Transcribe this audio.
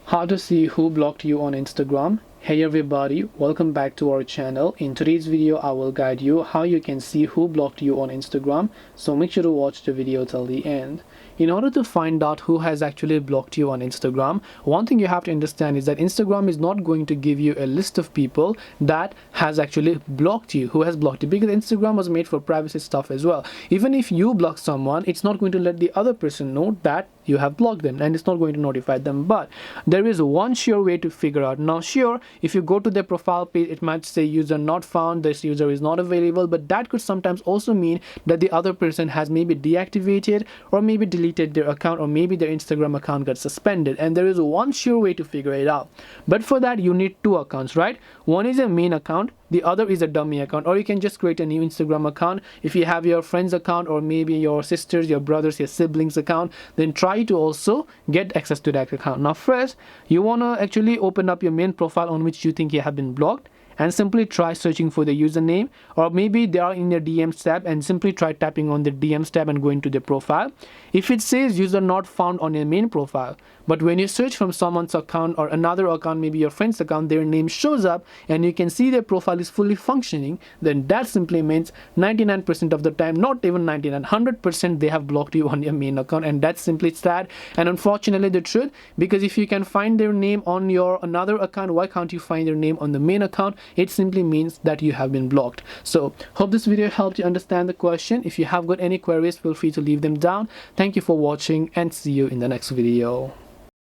How to see who blocked you on Instagram. Hey everybody, welcome back to our channel. In today's video I will guide you how you can see who blocked you on Instagram, so make sure to watch the video till the end. In order to find out who has actually blocked you on Instagram, one thing you have to understand is that Instagram is not going to give you a list of people that has actually blocked you, who has blocked you, because Instagram was made for privacy stuff as well. Even if you block someone, it's not going to let the other person know that you have blocked them, and it's not going to notify them. But there is one sure way to figure out. Now sure, if you go to their profile page, it might say user not found, this user is not available, but that could sometimes also mean that the other person has maybe deactivated or maybe deleted their account, or maybe their Instagram account got suspended. And there is one sure way to figure it out, but for that you need two accounts, right? One is a main account, the other is a dummy account. Or you can just create a new Instagram account. If you have your friend's account, or maybe your sisters, your brothers, your siblings account, then try to also get access to that account. Now first, you want to actually open up your main profile on which you think you have been blocked, and simply try searching for the username, or maybe they are in your DMs tab, and simply try tapping on the DMs tab and going to the profile. If it says user not found on your main profile, but when you search from someone's account or another account, maybe your friend's account, their name shows up and you can see their profile is fully functioning, then that simply means 99% of the time, not even 99, 100% they have blocked you on your main account. And that's simply sad and unfortunately the truth, because if you can find their name on your another account, why can't you find their name on the main account? It simply means that you have been blocked. So hope this video helped you understand the question. If you have got any queries, feel free to leave them down. Thank you for watching and see you in the next video.